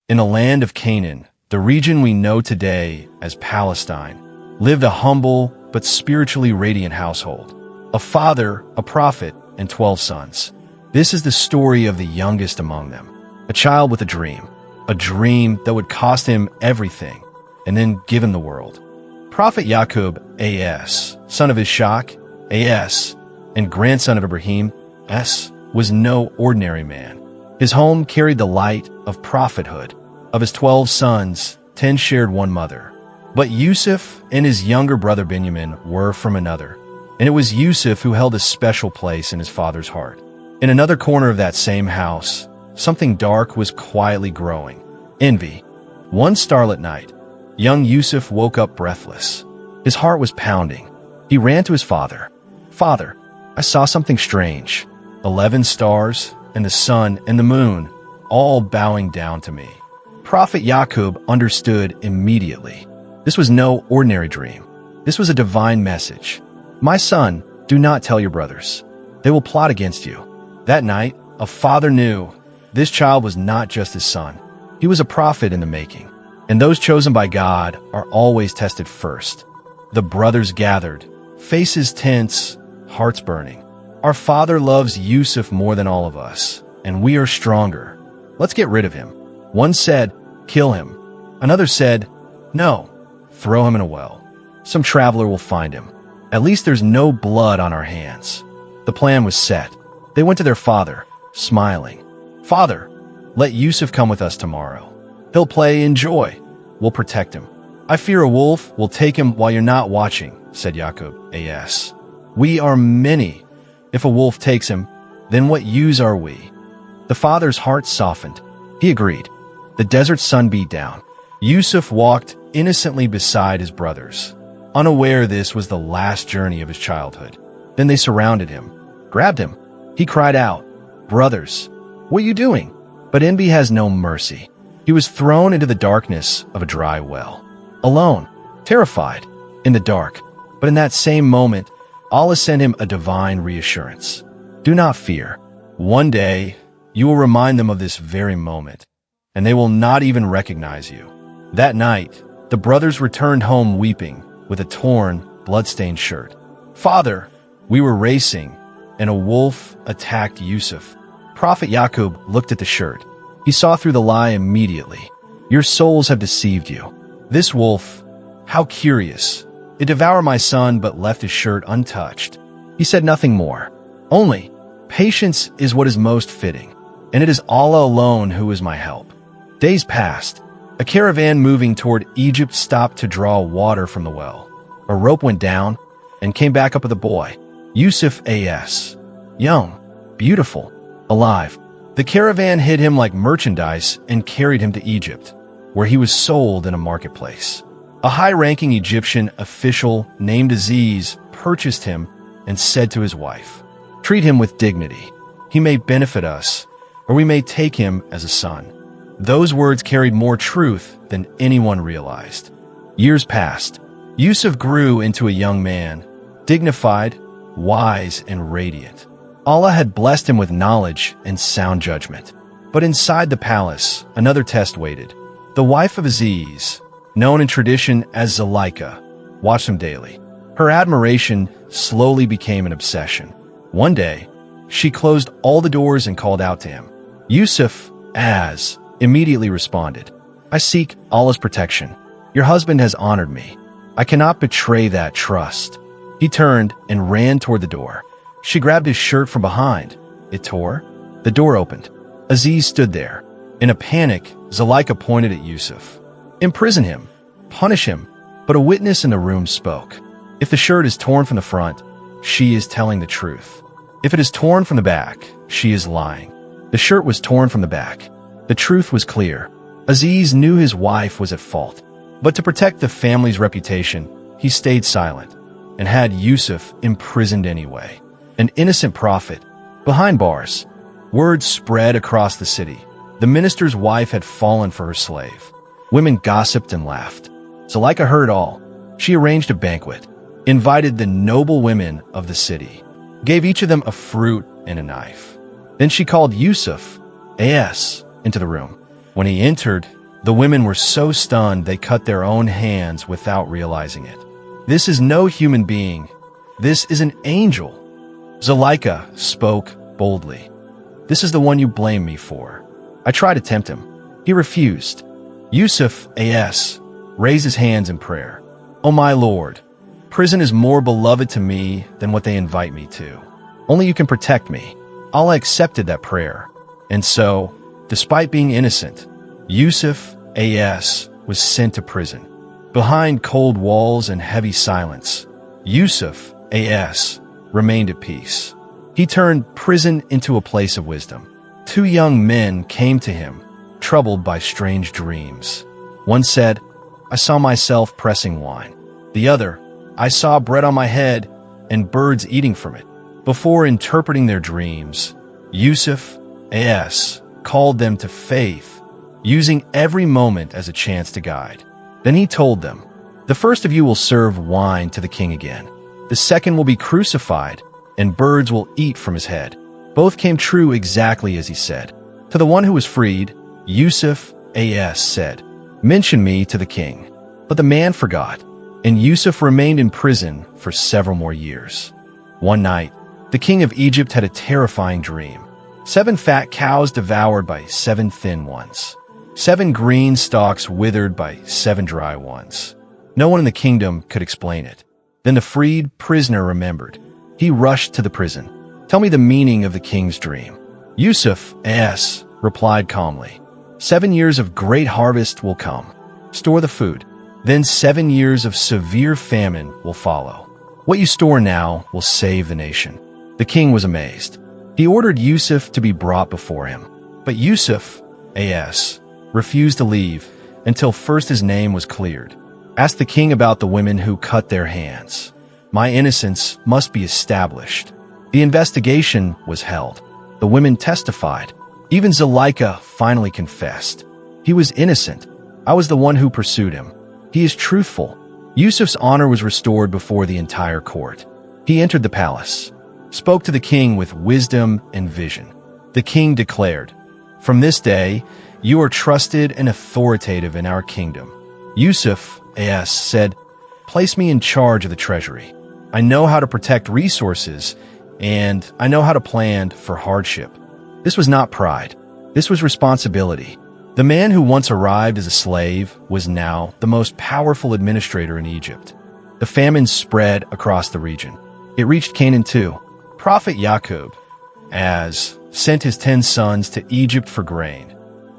In the land of Canaan, the region we know today as Palestine, lived a humble but spiritually radiant household. A father, a prophet, and 12 sons. This is the story of the youngest among them, a child with a dream that would cost him everything, and then give him the world. Prophet Yaqub, A.S., son of Ishaq, A.S., and grandson of Ibrahim, S., was no ordinary man. His home carried the light of prophethood. Of his 12 sons, 10 shared one mother. But Yusuf and his younger brother Benjamin were from another, and it was Yusuf who held a special place in his father's heart. In another corner of that same house, something dark was quietly growing. Envy. One starlit night, young Yusuf woke up breathless. His heart was pounding. He ran to his father. "Father, I saw something strange. 11 stars, and the sun and the moon, all bowing down to me." Prophet Yaqub understood immediately. This was no ordinary dream. This was a divine message. "My son, do not tell your brothers. They will plot against you." That night, a father knew this child was not just his son. He was a prophet in the making, and those chosen by God are always tested first. The brothers gathered, faces tense, hearts burning. "Our father loves Yusuf more than all of us, and we are stronger. Let's get rid of him." One said, "Kill him." Another said, "No, throw him in a well. Some traveler will find him. At least there's no blood on our hands." The plan was set. They went to their father, smiling. "Father, let Yusuf come with us tomorrow. He'll play in joy. We'll protect him." "I fear a wolf will take him while you're not watching," said Yaqub, A.S. "We are many. If a wolf takes him, then what use are we?" The father's heart softened. He agreed. The desert sun beat down. Yusuf walked innocently beside his brothers, unaware this was the last journey of his childhood. Then they surrounded him, grabbed him. He cried out, "Brothers, what are you doing?" But envy has no mercy. He was thrown into the darkness of a dry well. Alone, terrified, in the dark. But in that same moment, Allah sent him a divine reassurance. "Do not fear. One day, you will remind them of this very moment, and they will not even recognize you." That night, the brothers returned home weeping, with a torn, blood-stained shirt. "Father, we were racing, and a wolf attacked Yusuf." Prophet Yaqub looked at the shirt. He saw through the lie immediately. "Your souls have deceived you. This wolf, how curious. It devoured my son but left his shirt untouched." He said nothing more. Only, "Patience is what is most fitting, and it is Allah alone who is my help." Days passed. A caravan moving toward Egypt stopped to draw water from the well. A rope went down and came back up with a boy, Yusuf A.S. Young, beautiful, alive. The caravan hid him like merchandise and carried him to Egypt, where he was sold in a marketplace. A high-ranking Egyptian official named Aziz purchased him and said to his wife, "Treat him with dignity. He may benefit us, or we may take him as a son." Those words carried more truth than anyone realized. Years passed. Yusuf grew into a young man, dignified, wise, and radiant. Allah had blessed him with knowledge and sound judgment. But inside the palace, another test waited. The wife of Aziz, known in tradition as Zuleika, watched him daily. Her admiration slowly became an obsession. One day, she closed all the doors and called out to him. Yusuf, as immediately responded, "I seek Allah's protection. Your husband has honored me. I cannot betray that trust." He turned and ran toward the door. She grabbed his shirt from behind. It tore. The door opened. Aziz stood there. In a panic, Zuleika pointed at Yusuf. "Imprison him. Punish him." But a witness in the room spoke. If the shirt is torn from the front, she is telling the truth. If it is torn from the back, she is lying. The shirt was torn from the back. The truth was clear. Aziz knew his wife was at fault. But to protect the family's reputation, he stayed silent and had Yusuf imprisoned anyway. An innocent prophet, behind bars. Word spread across the city. The minister's wife had fallen for her slave. Women gossiped and laughed. Zuleika heard all. She arranged a banquet, invited the noble women of the city, gave each of them a fruit and a knife. Then she called Yusuf, A.S., into the room. When he entered, the women were so stunned they cut their own hands without realizing it. "This is no human being. This is an angel." Zuleika spoke boldly. "This is the one you blame me for." I tried to tempt him. He refused. Yusuf A.S. raised his hands in prayer. "O my Lord, prison is more beloved to me than what they invite me to. Only you can protect me." Allah accepted that prayer. And so, despite being innocent, Yusuf A.S. was sent to prison. Behind cold walls and heavy silence, Yusuf A.S. remained at peace. He turned prison into a place of wisdom. 2 young men came to him, troubled by strange dreams. One said, "I saw myself pressing wine." The other, "I saw bread on my head and birds eating from it." Before interpreting their dreams, Yusuf A.S. called them to faith, using every moment as a chance to guide. Then he told them, "The first of you will serve wine to the king again. The second will be crucified, and birds will eat from his head." Both came true exactly as he said. To the one who was freed, Yusuf A.S. said, "Mention me to the king." But the man forgot, and Yusuf remained in prison for several more years. One night, the king of Egypt had a terrifying dream. 7 fat cows devoured by 7 thin ones. 7 green stalks withered by 7 dry ones. No one in the kingdom could explain it. Then the freed prisoner remembered. He rushed to the prison. "Tell me the meaning of the king's dream." Yusuf A.S. replied calmly, 7 years of great harvest will come. Store the food. Then 7 years of severe famine will follow. What you store now will save the nation." The king was amazed. He ordered Yusuf to be brought before him. But Yusuf A.S. refused to leave until first his name was cleared. Ask the king about the women who cut their hands. My innocence must be established. The investigation was held. The women testified. Even Zuleika finally confessed. He was innocent. I was the one who pursued him. He is truthful. Yusuf's honor was restored before the entire court. He entered the palace, spoke to the king with wisdom and vision. The king declared, "From this day, you are trusted and authoritative in our kingdom." Yusuf A.S. said, "Place me in charge of the treasury. I know how to protect resources, and I know how to plan for hardship." This was not pride. This was responsibility. The man who once arrived as a slave was now the most powerful administrator in Egypt. The famine spread across the region. It reached Canaan too. Prophet Yaqub sent his 10 sons to Egypt for grain,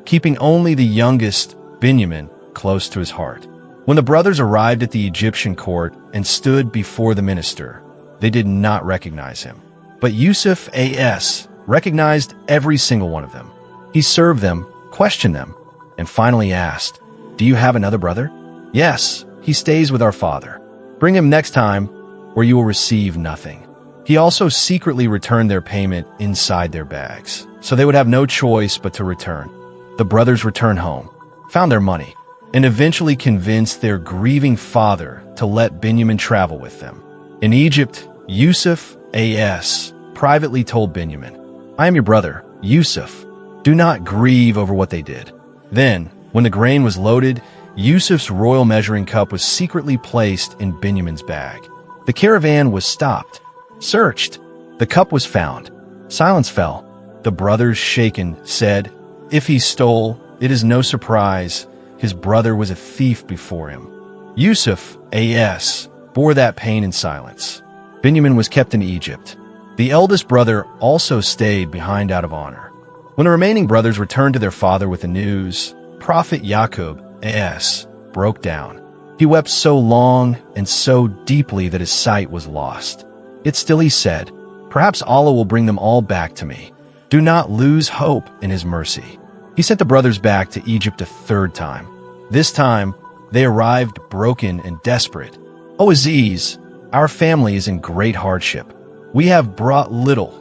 keeping only the youngest, Benjamin, close to his heart. When the brothers arrived at the Egyptian court and stood before the minister, they did not recognize him. But Yusuf A.S. recognized every single one of them. He served them, questioned them, and finally asked, "Do you have another brother?" "Yes, he stays with our father. Bring him next time, or you will receive nothing." He also secretly returned their payment inside their bags, so they would have no choice but to return. The brothers returned home, found their money, and eventually convinced their grieving father to let Benjamin travel with them. In Egypt, Yusuf A.S. privately told Benjamin, "I am your brother, Yusuf. Do not grieve over what they did." Then, when the grain was loaded, Yusuf's royal measuring cup was secretly placed in Benjamin's bag. The caravan was stopped, searched. The cup was found. Silence fell. The brothers, shaken, said, "If he stole, it is no surprise. His brother was a thief before him." Yusuf A.S. bore that pain in silence. Benjamin was kept in Egypt. The eldest brother also stayed behind out of honor. When the remaining brothers returned to their father with the news, Prophet Yaqub A.S. broke down. He wept so long and so deeply that his sight was lost. Yet still he said, "Perhaps Allah will bring them all back to me. Do not lose hope in his mercy." He sent the brothers back to Egypt a 3rd time. This time, they arrived broken and desperate. "O Aziz, our family is in great hardship. We have brought little.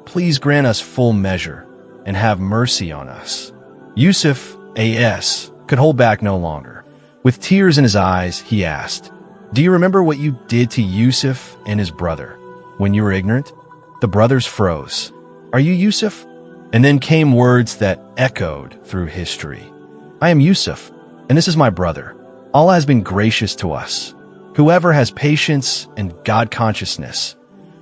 Please grant us full measure and have mercy on us." Yusuf A.S. could hold back no longer. With tears in his eyes, he asked, "Do you remember what you did to Yusuf and his brother when you were ignorant?" The brothers froze. "Are you Yusuf?" And then came words that echoed through history. I am Yusuf, and this is my brother. Allah has been gracious to us. Whoever has patience and God consciousness,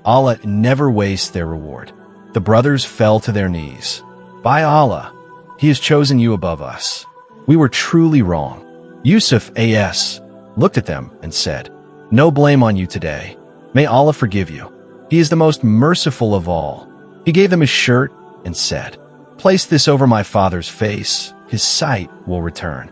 Allah never wastes their reward. The brothers fell to their knees. By Allah, He has chosen you above us. We were truly wrong. Yusuf A.S. looked at them and said, No blame on you today. May Allah forgive you. He is the most merciful of all. He gave them his shirt and said, Place this over my father's face. His sight will return.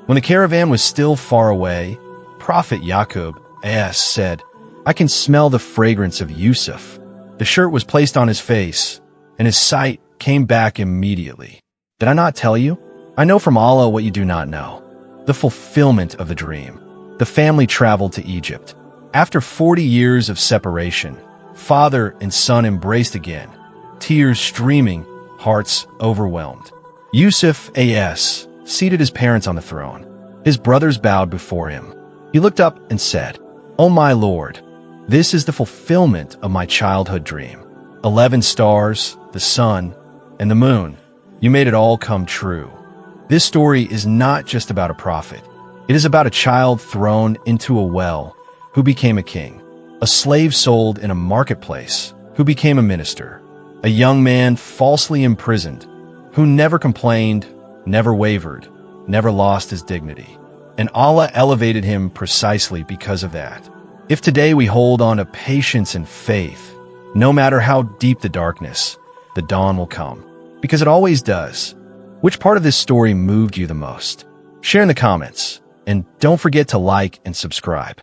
When the caravan was still far away, Prophet Yaqub A.S. said, I can smell the fragrance of Yusuf. The shirt was placed on his face, and his sight came back immediately. Did I not tell you? I know from Allah what you do not know. The fulfillment of the dream. The family traveled to Egypt. After 40 years of separation, father and son embraced again, tears streaming, hearts overwhelmed. Yusuf A.S. seated his parents on the throne. His brothers bowed before him. He looked up and said, O my Lord, this is the fulfillment of my childhood dream. 11 stars, the sun, and the moon. You made it all come true. This story is not just about a prophet. It is about a child thrown into a well who became a king, a slave sold in a marketplace who became a minister, a young man falsely imprisoned who never complained, never wavered, never lost his dignity. And Allah elevated him precisely because of that. If today we hold on to patience and faith, no matter how deep the darkness, the dawn will come. Because it always does. Which part of this story moved you the most? Share in the comments, and don't forget to like and subscribe.